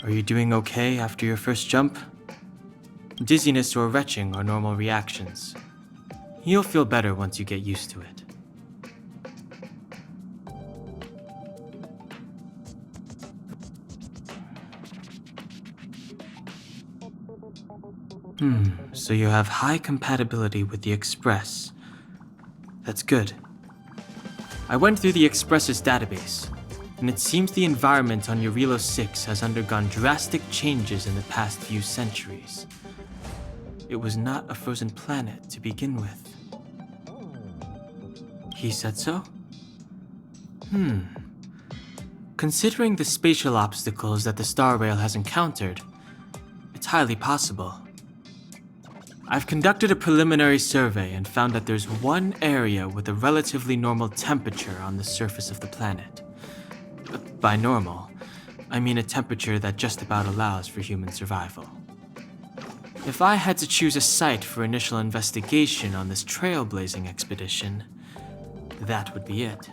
Are you doing okay after your first jump? Dizziness or retching are normal reactions. You'll feel better once you get used to it. So you have high compatibility with the Express. That's good. I went through the Express's database, and it seems the environment on Eurilo 6 has undergone drastic changes in the past few centuries. It was not a frozen planet to begin with. He said so? Considering the spatial obstacles that the Star Rail has encountered, it's highly possible. I've conducted a preliminary survey and found that there's one area with a relatively normal temperature on the surface of the planet. By normal, I mean a temperature that just about allows for human survival. If I had to choose a site for initial investigation on this trailblazing expedition, that would be it.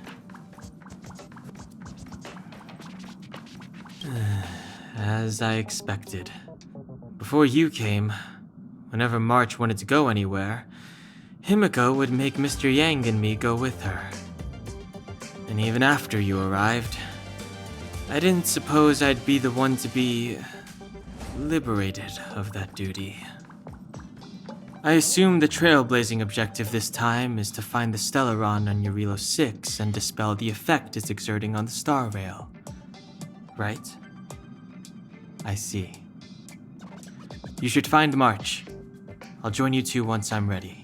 As I expected. Before you came, whenever March wanted to go anywhere, Himiko would make Mr. Yang and me go with her. And even after you arrived, I didn't suppose I'd be the one to be liberated of that duty. I assume the trailblazing objective this time is to find the Stellaron on Eurilo 6 and dispel the effect it's exerting on the Star Rail. Right? I see. You should find March. I'll join you two once I'm ready.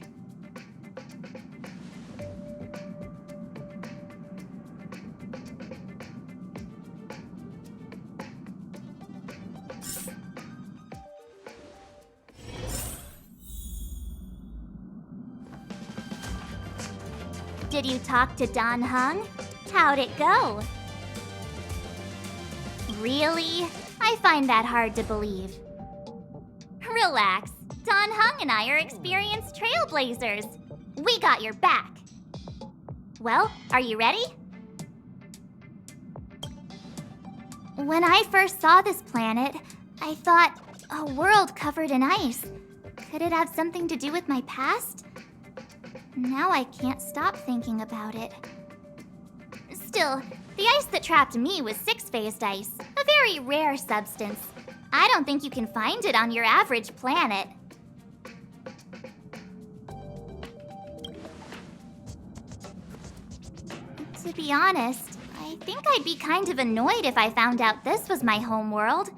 Did you talk to Don Hung? How'd it go? Really? I find that hard to believe. Relax. Don Hung and I are experienced trailblazers. We got your back. Well, are you ready? When I first saw this planet, I thought, a world covered in ice. Could it have something to do with my past? Now I can't stop thinking about it. Still, the ice that trapped me was six-phased ice, a very rare substance. I don't think you can find it on your average planet. To be honest, I think I'd be kind of annoyed if I found out this was my home world.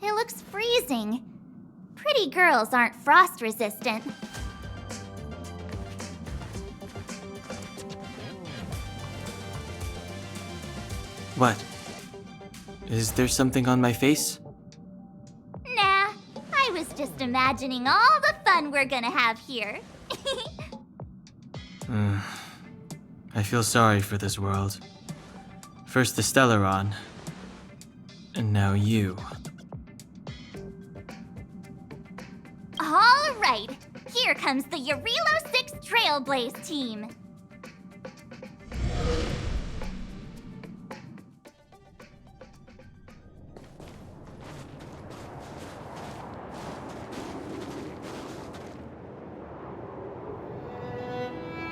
It looks freezing. Pretty girls aren't frost-resistant. What? Is there something on my face? Nah, I was just imagining all the fun we're gonna have here. I feel sorry for this world. First the Stellaron, and now you. All right, here comes the Eurilo 6 Trailblaze team.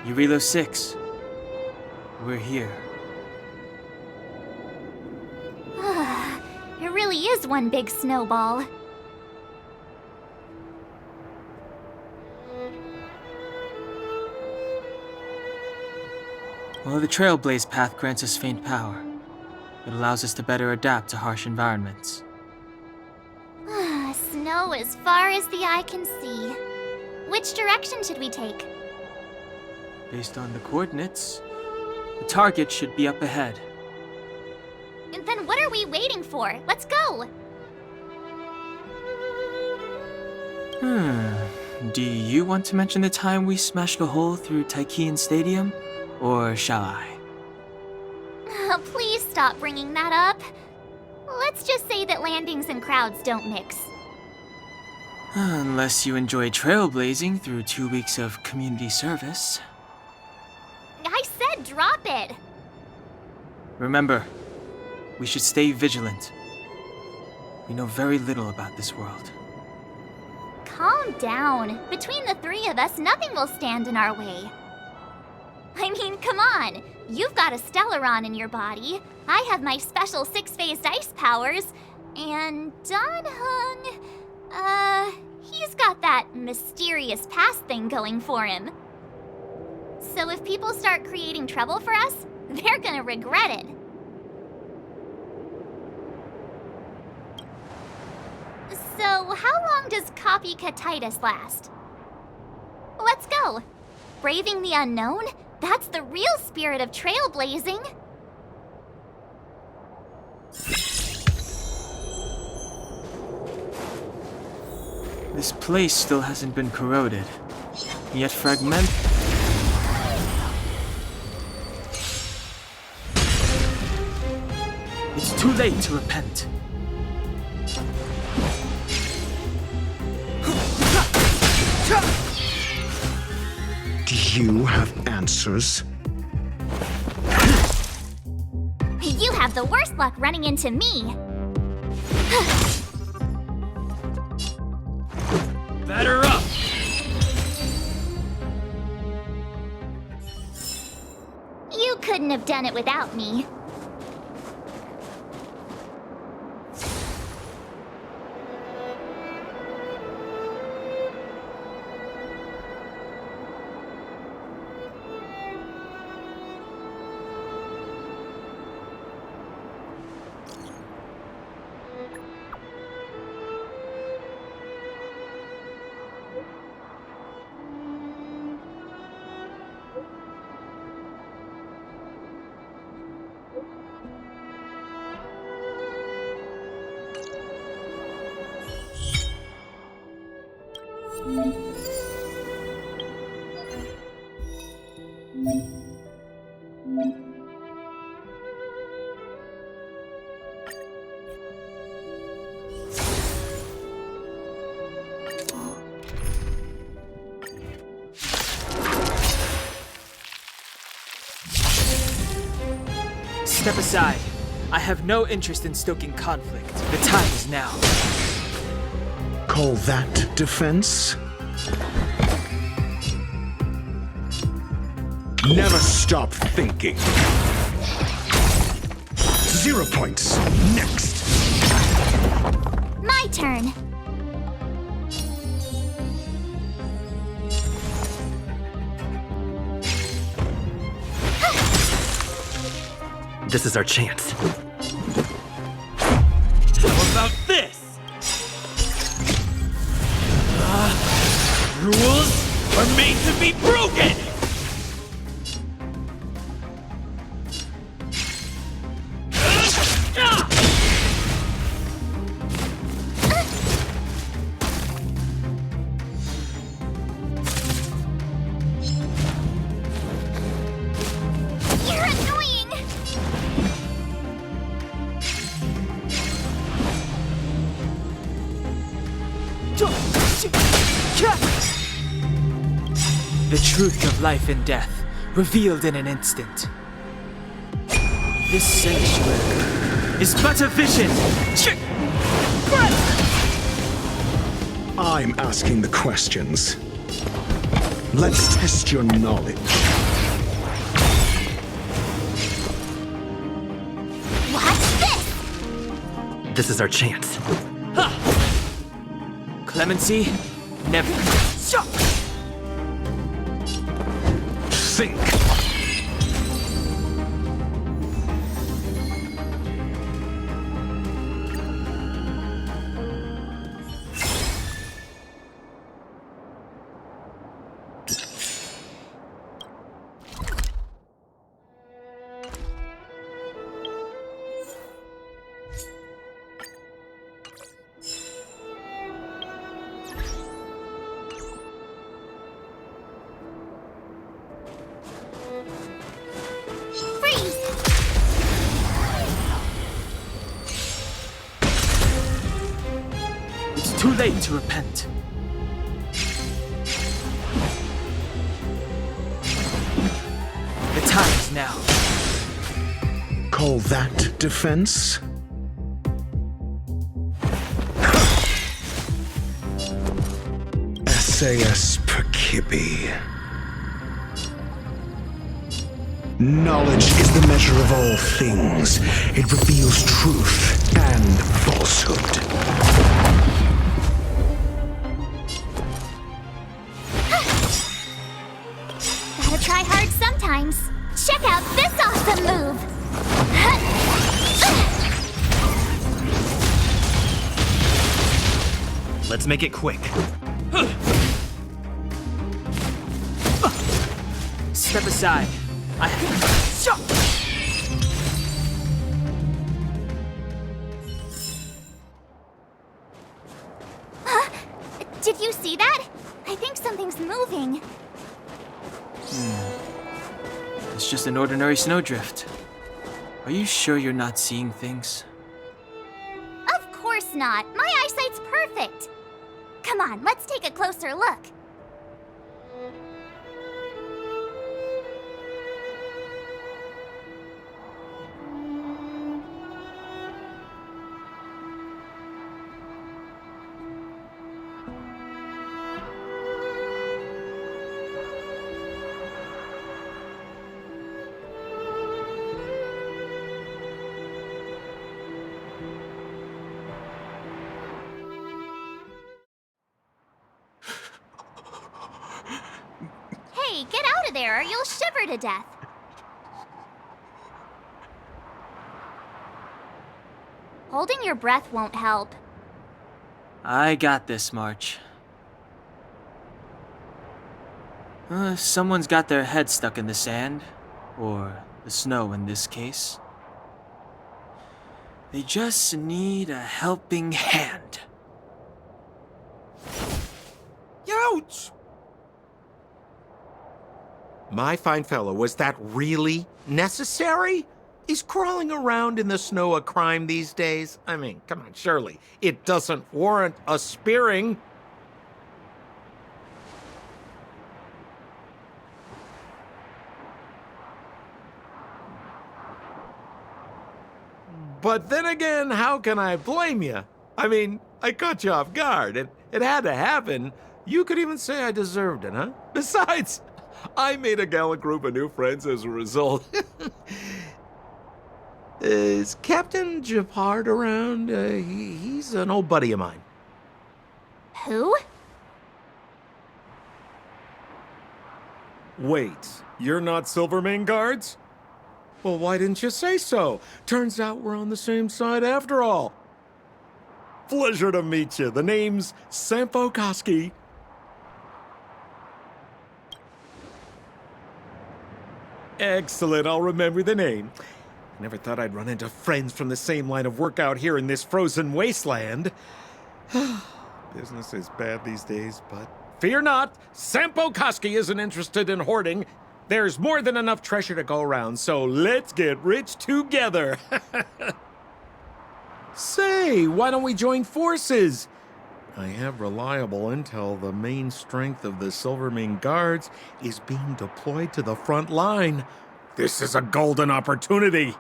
Eurilo 6. We're here. It really is one big snowball. Well, the Trailblaze path grants us faint power. It allows us to better adapt to harsh environments. Snow as far as the eye can see. Which direction should we take? Based on the coordinates, the target should be up ahead. And then what are we waiting for? Let's go! Do you want to mention the time we smashed a hole through Taikian Stadium? Or shall I? Please stop bringing that up. Let's just say that landings and crowds don't mix. Unless you enjoy trailblazing through 2 weeks of community service. I said drop it! Remember, we should stay vigilant. We know very little about this world. Calm down. Between the three of us, nothing will stand in our way. I mean, come on. You've got a Stellaron in your body. I have my special six-phased ice powers. And Dan Heng, he's got that mysterious past thing going for him. So if people start creating trouble for us, they're gonna regret it. So how long does copycatitis last? Let's go. Braving the unknown? That's the real spirit of trailblazing. This place still hasn't been corroded, yet fragment... It's too late to repent. Do you have answers? You have the worst luck running into me. Batter up! You couldn't have done it without me. Step aside. I have no interest in stoking conflict. The time is now. Call that defense? Never stop thinking. 0 points. Next. My turn. This is our chance. How about this? Rules are made to be broken! You're annoying! The truth of life and death, revealed in an instant. This sanctuary is but a vision! I'm asking the questions. Let's test your knowledge. What's this? This is our chance. Clemency? Never. Think. Too late to repent. The time is now. Call that defense? Perseus Percipi. Knowledge is the measure of all things. It reveals truth and falsehood. Gotta try hard sometimes. Check out this awesome move! Let's make it quick. Step aside. Did you see that? I think something's moving. It's just an ordinary snowdrift. Are you sure you're not seeing things? Of course not. My eyesight's perfect. Come on, let's take a closer look. Hey, get out of there or you'll shiver to death. Holding your breath won't help. I got this, March. Someone's got their head stuck in the sand, or the snow in this case. They just need a helping hand. Ouch! My fine fellow, was that really necessary? Is crawling around in the snow a crime these days? I mean, come on, surely. It doesn't warrant a spearing. But then again, how can I blame you? I mean, I caught you off guard. It had to happen. You could even say I deserved it, huh? Besides, I made a gallant group of new friends as a result. Is Captain Japard around? He's an old buddy of mine. Who? Wait, you're not Silvermane guards? Well, why didn't you say so? Turns out we're on the same side after all. Pleasure to meet you. The name's Sampo Koski. Excellent, I'll remember the name. I never thought I'd run into friends from the same line of work out here in this frozen wasteland. Business is bad these days, but fear not, Sampo Koski isn't interested in hoarding. There's more than enough treasure to go around, so let's get rich together. Say, why don't we join forces? I have reliable intel the main strength of the Silvermane Guards is being deployed to the front line. This is a golden opportunity.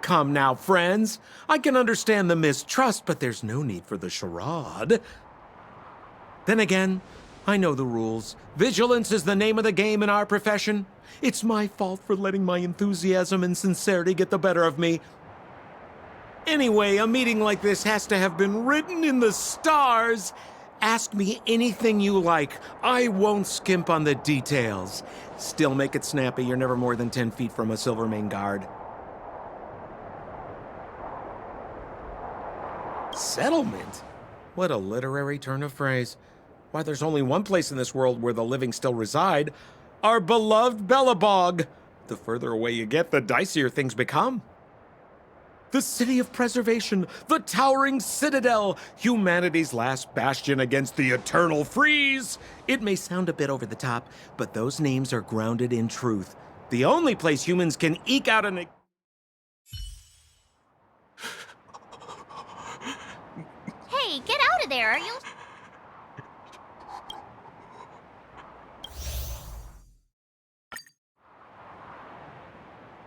Come now, friends. I can understand the mistrust, but there's no need for the charade. Then again, I know the rules. Vigilance is the name of the game in our profession. It's my fault for letting my enthusiasm and sincerity get the better of me. Anyway, a meeting like this has to have been written in the stars. Ask me anything you like. I won't skimp on the details. Still make it snappy. You're never more than 10 feet from a Silvermane guard. Settlement? What a literary turn of phrase. Why, there's only one place in this world where the living still reside. Our beloved Bellabog. The further away you get, the dicier things become. The city of preservation, the towering citadel, humanity's last bastion against the eternal freeze. It may sound a bit over the top, but those names are grounded in truth. The only place humans can eke out an... Hey, get out of there or you'll...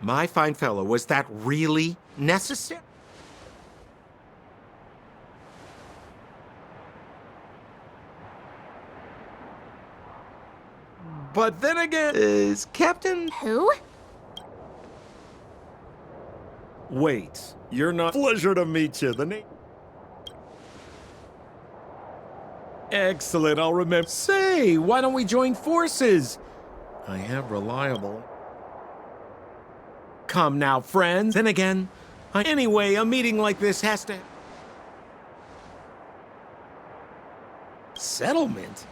My fine fellow, was that really necessary? But then again, is Captain... Who? Wait, you're not... Pleasure to meet you. The name... Excellent, I'll remember. Say, why don't we join forces? I have reliable... Come now, friends. Then again, anyway, a meeting like this has to... Settlement?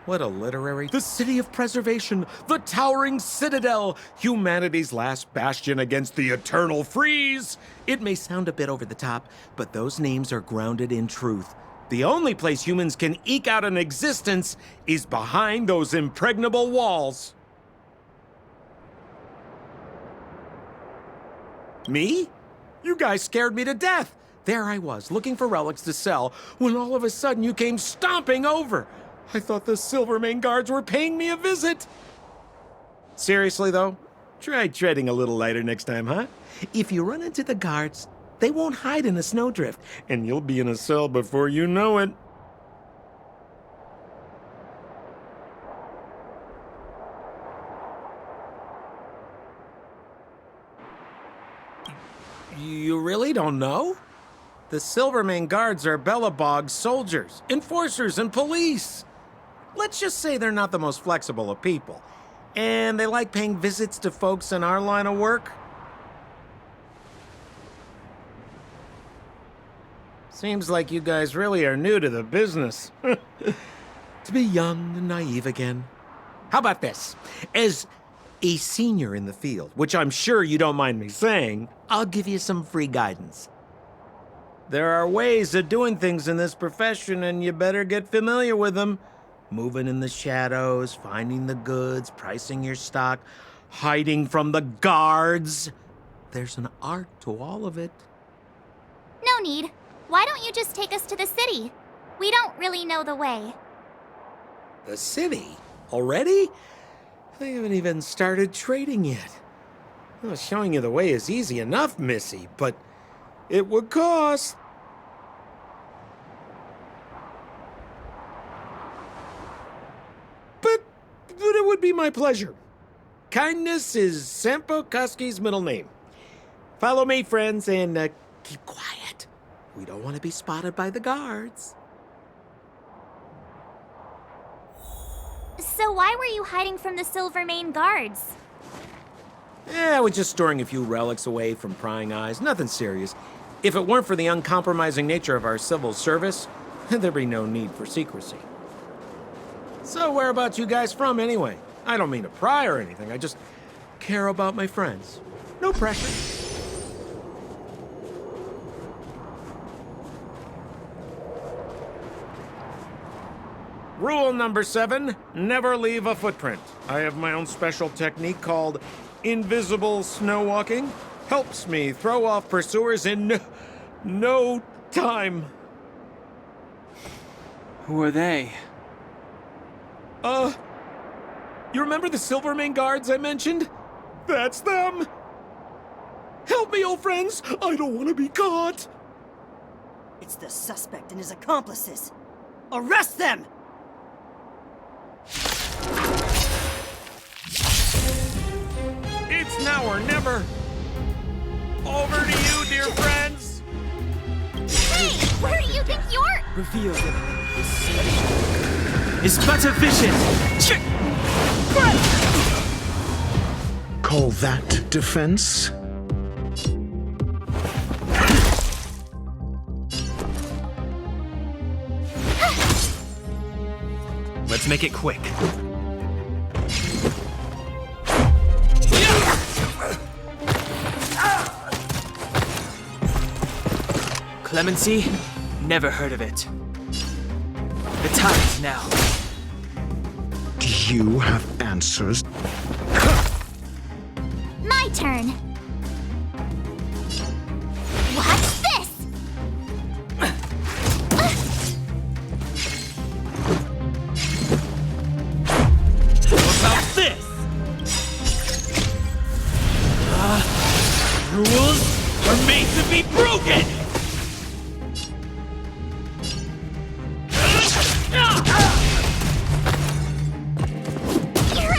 What a literary... The city of preservation, the towering citadel, humanity's last bastion against the eternal freeze. It may sound a bit over the top, but those names are grounded in truth. The only place humans can eke out an existence is behind those impregnable walls. Me? You guys scared me to death. There I was, looking for relics to sell, when all of a sudden you came stomping over. I thought the Silvermane guards were paying me a visit. Seriously, though, try treading a little lighter next time, huh? If you run into the guards, they won't hide in a snowdrift, and you'll be in a cell before you know it. You really don't know? The Silvermane guards are Belobog's soldiers, enforcers, and police. Let's just say they're not the most flexible of people. And they like paying visits to folks in our line of work. Seems like you guys really are new to the business. To be young and naive again. How about this? As a senior in the field, which I'm sure you don't mind me saying, I'll give you some free guidance. There are ways of doing things in this profession, and you better get familiar with them. Moving in the shadows, finding the goods, pricing your stock, hiding from the guards. There's an art to all of it. No need. Why don't you just take us to the city? We don't really know the way. The city? Already? They haven't even started trading yet. Well, showing you the way is easy enough, Missy, but it would cost. But it would be my pleasure. Kindness is Sampo Koski's middle name. Follow me, friends, and keep quiet. We don't want to be spotted by the guards. So why were you hiding from the Silvermane guards? Yeah, we're just storing a few relics away from prying eyes. Nothing serious. If it weren't for the uncompromising nature of our civil service, there'd be no need for secrecy. So whereabouts you guys from, anyway? I don't mean to pry or anything. I just care about my friends. No pressure. Rule number 7, never leave a footprint. I have my own special technique called invisible snow walking. Helps me throw off pursuers in no time. Who are they? You remember the Silvermane guards I mentioned? That's them! Help me, old friends! I don't want to be caught! It's the suspect and his accomplices. Arrest them! It's now or never! Over to you, dear friends! Hey! Where do you think you're... Reveal is but efficient. Call that defense? Let's make it quick. Clemency? Never heard of it. The time is now. Do you have answers? My turn. What's this? What about this? Rules are made to be broken! You're a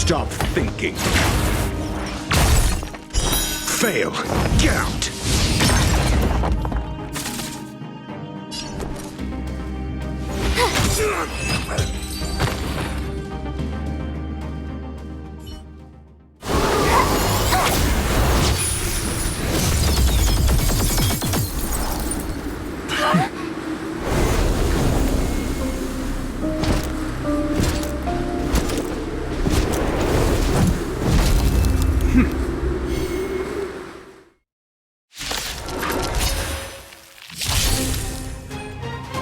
Stop thinking. Fail. Get out.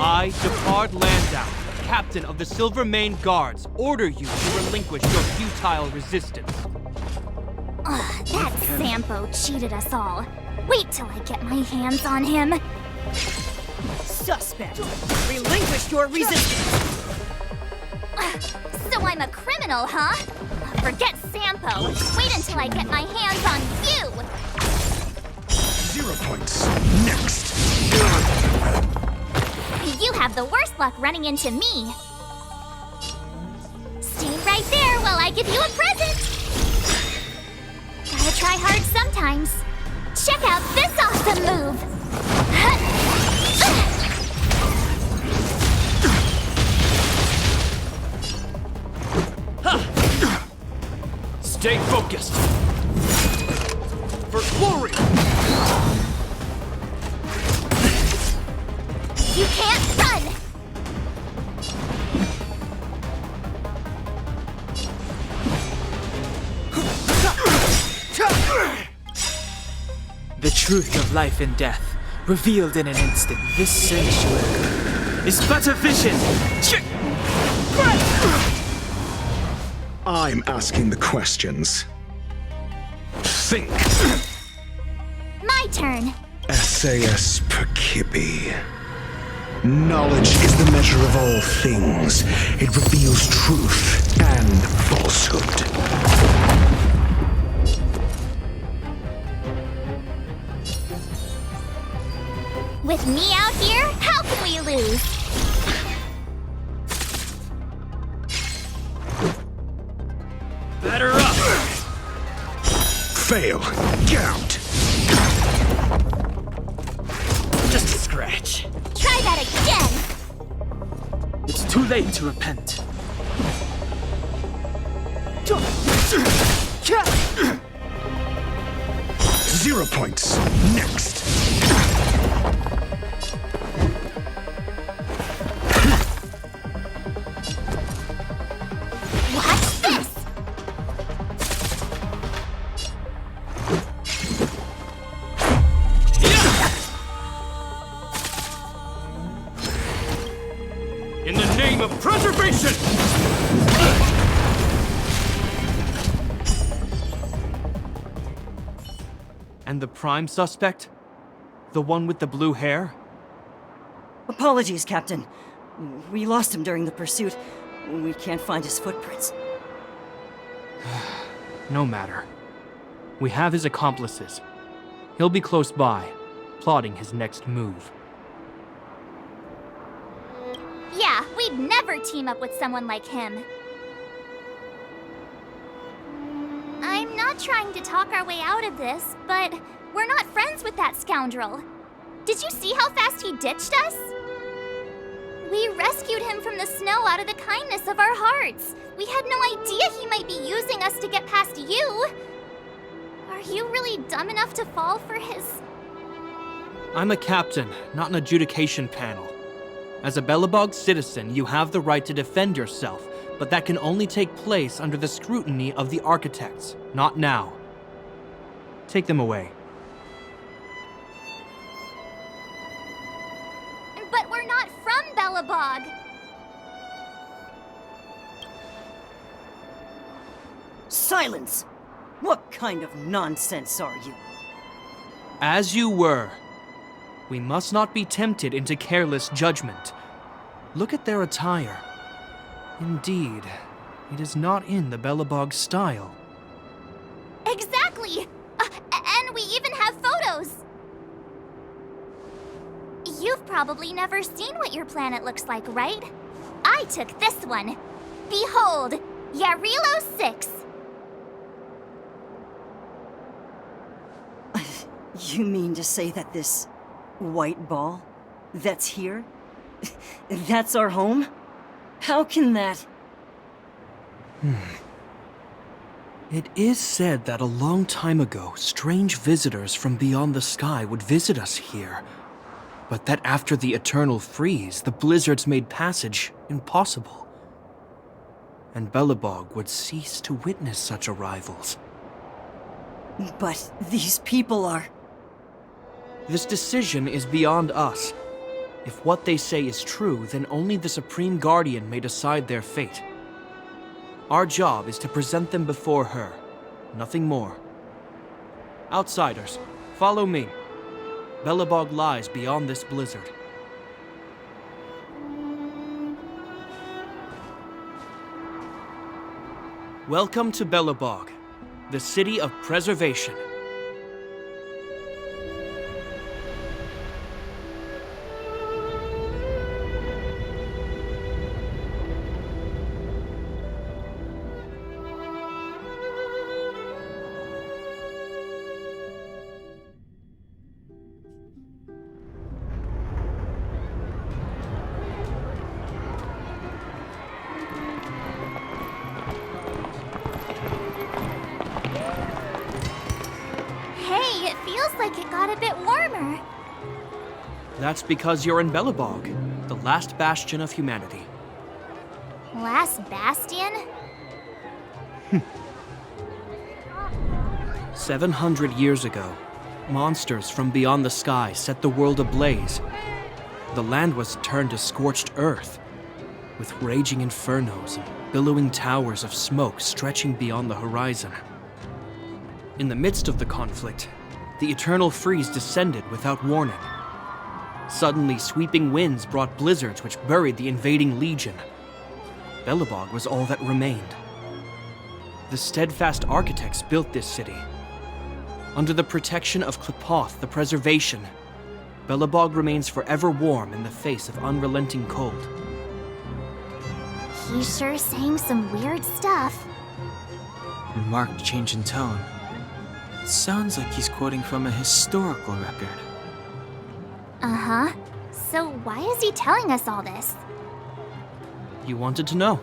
I, Depard Landau, captain of the Silvermane Guards, order you to relinquish your futile resistance. That Sampo cheated us all. Wait till I get my hands on him. Suspect! Relinquish your resistance! So I'm a criminal, huh? Forget Sampo. Wait until I get my hands on you! 0 points. Next. You have the worst luck running into me. Stay right there while I give you a present. Gotta try hard sometimes. Check out this awesome move. Stay focused! For glory! You can't run! The truth of life and death, revealed in an instant. This sanctuary is but a vision. I'm asking the questions. Think. My turn. SAS Perkibi. Knowledge is the measure of all things. It reveals truth and falsehood. With me out here, how can we lose? Batter up! Fail. Get out. Just a scratch. Try that again! It's too late to repent. 0 points. Next. Watch this! In the name of preservation! And the prime suspect? The one with the blue hair? Apologies, Captain. We lost him during the pursuit. We can't find his footprints. No matter. We have his accomplices. He'll be close by, plotting his next move. Yeah, we'd never team up with someone like him. I'm not trying to talk our way out of this, but we're not friends with that scoundrel. Did you see how fast he ditched us? We rescued him from the snow out of the kindness of our hearts. We had no idea he might be using us to get past you. Are you really dumb enough to fall for his... I'm a captain, not an adjudication panel. As a Belobog citizen, you have the right to defend yourself, but that can only take place under the scrutiny of the architects, not now. Take them away. But we're not from Belobog. Silence! What kind of nonsense are you? As you were. We must not be tempted into careless judgment. Look at their attire. Indeed, it is not in the Belobog style. Exactly! And we even have photos! You've probably never seen what your planet looks like, right? I took this one. Behold, Yarilo 6, You mean to say that this white ball that's here, that's our home? How can that... It is said that a long time ago, strange visitors from beyond the sky would visit us here. But that after the eternal freeze, the blizzards made passage impossible. And Belobog would cease to witness such arrivals. But these people are... This decision is beyond us. If what they say is true, then only the Supreme Guardian may decide their fate. Our job is to present them before her, nothing more. Outsiders, follow me. Belobog lies beyond this blizzard. Welcome to Belobog, the city of preservation. Hey, it feels like it got a bit warmer. That's because you're in Belobog, the last bastion of humanity. Last bastion? 700 years ago, monsters from beyond the sky set the world ablaze. The land was turned to scorched earth, with raging infernos and billowing towers of smoke stretching beyond the horizon. In the midst of the conflict, the eternal freeze descended without warning. Suddenly, sweeping winds brought blizzards which buried the invading legion. Belobog was all that remained. The steadfast architects built this city. Under the protection of Qlipoth, the preservation, Belobog remains forever warm in the face of unrelenting cold. He's sure saying some weird stuff. Marked change in tone. It sounds like he's quoting from a historical record. Uh-huh. So why is he telling us all this? You wanted to know.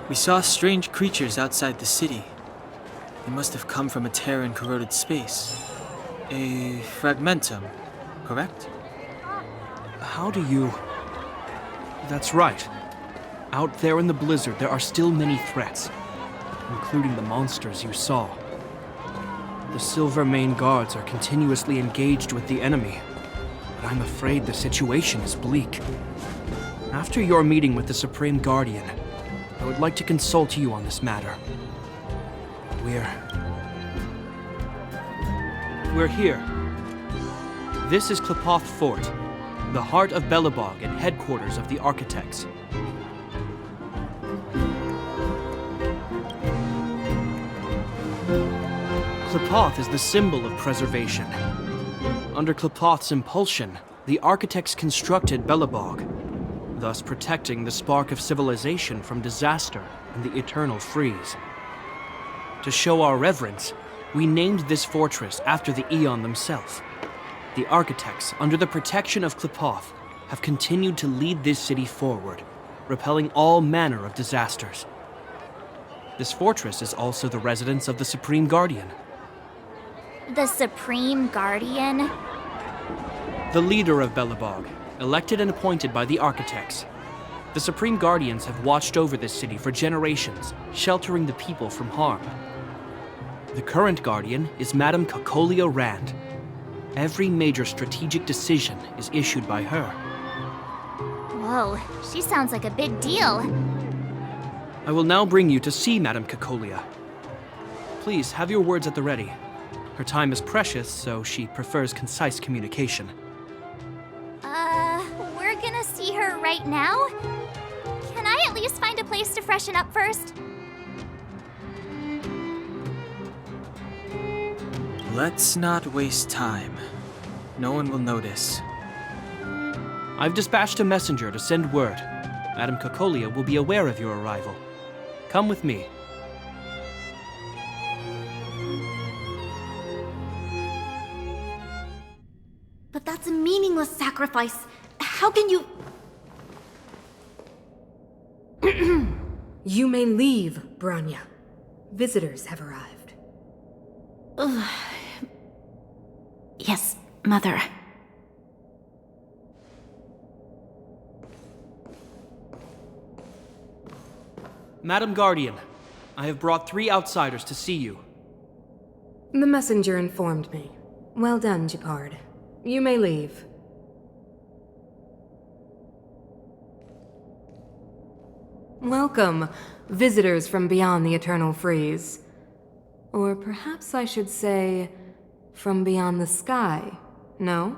We saw strange creatures outside the city. They must have come from a Terran-corroded space. A fragmentum, correct? How do you... That's right. Out there in the blizzard, there are still many threats, including the monsters you saw. The Silvermane guards are continuously engaged with the enemy, but I'm afraid the situation is bleak. After your meeting with the Supreme Guardian, I would like to consult you on this matter. We're here. This is Qlipoth Fort, the heart of Belobog and headquarters of the architects. Qlipoth is the symbol of preservation. Under Qlipoth's impulsion, the architects constructed Belobog, thus protecting the spark of civilization from disaster and the eternal freeze. To show our reverence, we named this fortress after the Aeon themselves. The architects, under the protection of Qlipoth, have continued to lead this city forward, repelling all manner of disasters. This fortress is also the residence of the Supreme Guardian. The Supreme Guardian? The leader of Belobog, elected and appointed by the architects. The Supreme Guardians have watched over this city for generations, sheltering the people from harm. The current Guardian is Madame Cacolia Rand. Every major strategic decision is issued by her. Whoa, she sounds like a big deal. I will now bring you to see Madame Cacolia. Please, have your words at the ready. Her time is precious, so she prefers concise communication. We're gonna see her right now? Can I at least find a place to freshen up first? Let's not waste time. No one will notice. I've dispatched a messenger to send word. Madame Cocolia will be aware of your arrival. Come with me. But that's a meaningless sacrifice. How can you... You may leave, Branya. Visitors have arrived. Yes, Mother. Madam Guardian, I have brought 3 outsiders to see you. The messenger informed me. Well done, Gepard. You may leave. Welcome, visitors from beyond the Eternal Freeze. Or perhaps I should say, from beyond the sky, no?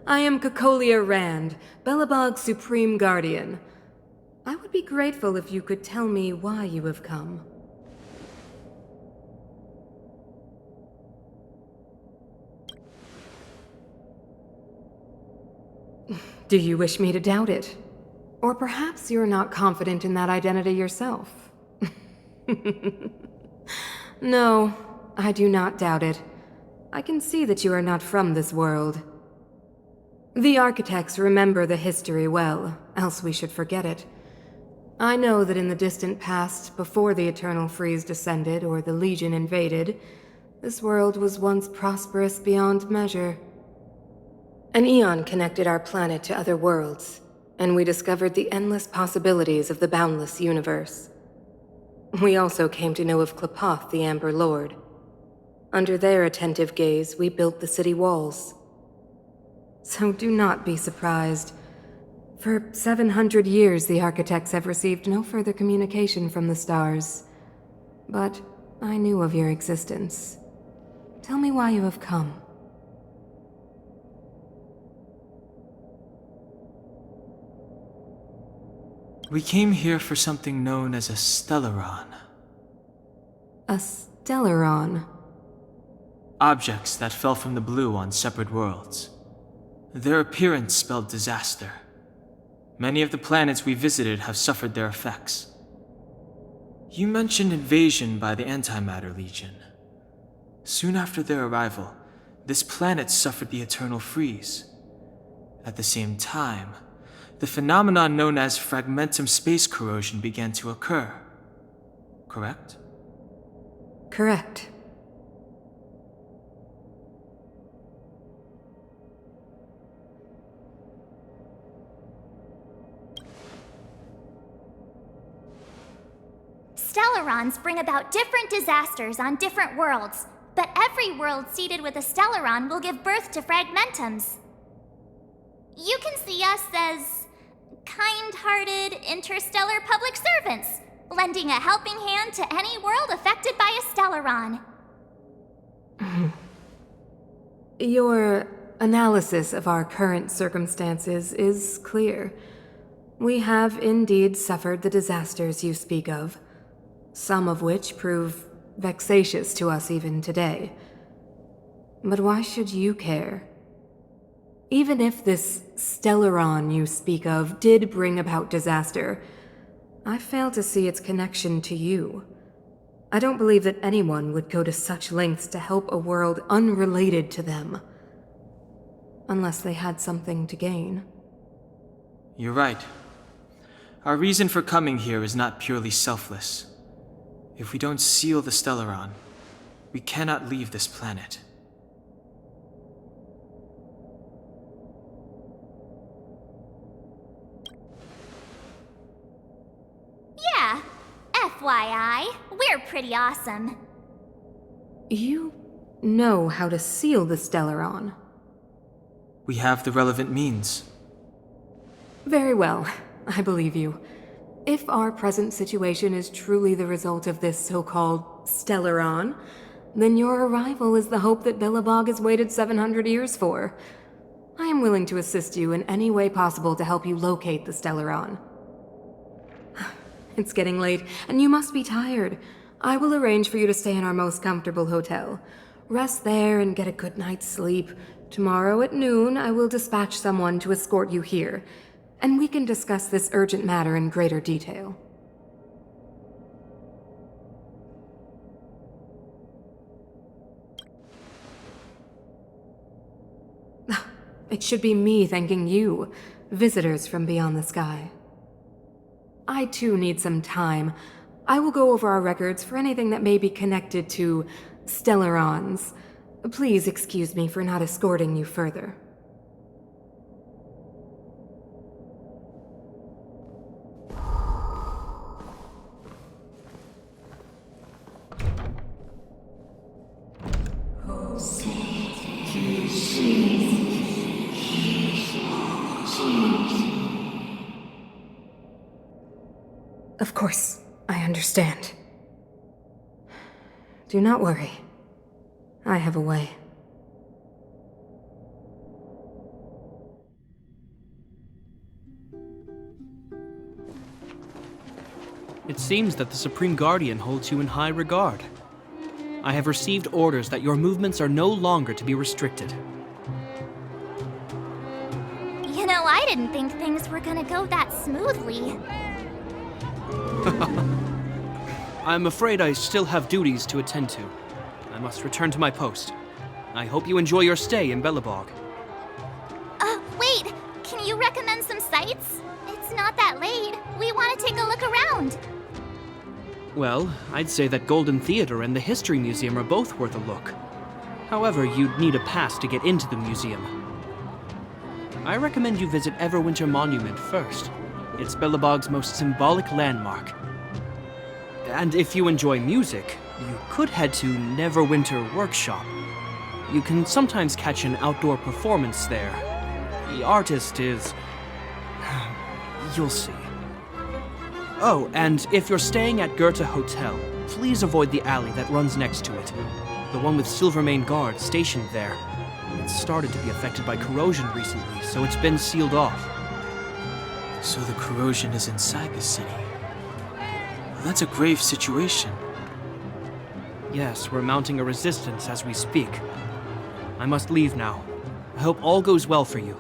I am Cocolia Rand, Belobog's Supreme Guardian. I would be grateful if you could tell me why you have come. Do you wish me to doubt it? Or perhaps you're not confident in that identity yourself. No, I do not doubt it. I can see that you are not from this world. The architects remember the history well, else we should forget it. I know that in the distant past, before the Eternal Freeze descended or the Legion invaded, this world was once prosperous beyond measure. An eon connected our planet to other worlds, and we discovered the endless possibilities of the boundless universe. We also came to know of Klapoth, the Amber Lord. Under their attentive gaze, we built the city walls. So do not be surprised. For 700 years, the architects have received no further communication from the stars. But I knew of your existence. Tell me why you have come. We came here for something known as a Stellaron. A Stellaron? Objects that fell from the blue on separate worlds. Their appearance spelled disaster. Many of the planets we visited have suffered their effects. You mentioned invasion by the Antimatter Legion. Soon after their arrival, this planet suffered the Eternal Freeze. At the same time, the phenomenon known as fragmentum space corrosion began to occur. Correct? Correct. Stellarons bring about different disasters on different worlds, but every world seeded with a Stellaron will give birth to fragmentums. You can see us as kind-hearted interstellar public servants, lending a helping hand to any world affected by a Stellaron. Your analysis of our current circumstances is clear. We have indeed suffered the disasters you speak of, some of which prove vexatious to us even today. But why should you care? Even if this Stellaron you speak of did bring about disaster, I fail to see its connection to you. I don't believe that anyone would go to such lengths to help a world unrelated to them. Unless they had something to gain. You're right. Our reason for coming here is not purely selfless. If we don't seal the Stellaron, we cannot leave this planet. Yeah, FYI, we're pretty awesome. You know how to seal the Stellaron. We have the relevant means. Very well, I believe you. If our present situation is truly the result of this so-called Stellaron, then your arrival is the hope that Belobog has waited 700 years for. I am willing to assist you in any way possible to help you locate the Stellaron. It's getting late, and you must be tired. I will arrange for you to stay in our most comfortable hotel. Rest there and get a good night's sleep. Tomorrow at noon, I will dispatch someone to escort you here, and we can discuss this urgent matter in greater detail. It should be me thanking you, visitors from beyond the sky. I too need some time. I will go over our records for anything that may be connected to Stellarons. Please excuse me for not escorting you further. Of course, I understand. Do not worry. I have a way. It seems that the Supreme Guardian holds you in high regard. I have received orders that your movements are no longer to be restricted. You know, I didn't think things were gonna go that smoothly. I'm afraid I still have duties to attend to. I must return to my post. I hope you enjoy your stay in Belobog. Wait! Can you recommend some sites? It's not that late. We want to take a look around. Well, I'd say that Golden Theater and the History Museum are both worth a look. However, you'd need a pass to get into the museum. I recommend you visit Everwinter Monument first. It's Belobog's most symbolic landmark. And if you enjoy music, you could head to Neverwinter Workshop. You can sometimes catch an outdoor performance there. The artist is... you'll see. Oh, and if you're staying at Goethe Hotel, please avoid the alley that runs next to it. The one with Silvermane guards stationed there. It's started to be affected by corrosion recently, so it's been sealed off. So the corrosion is inside the city. Well, that's a grave situation. Yes, we're mounting a resistance as we speak. I must leave now. I hope all goes well for you.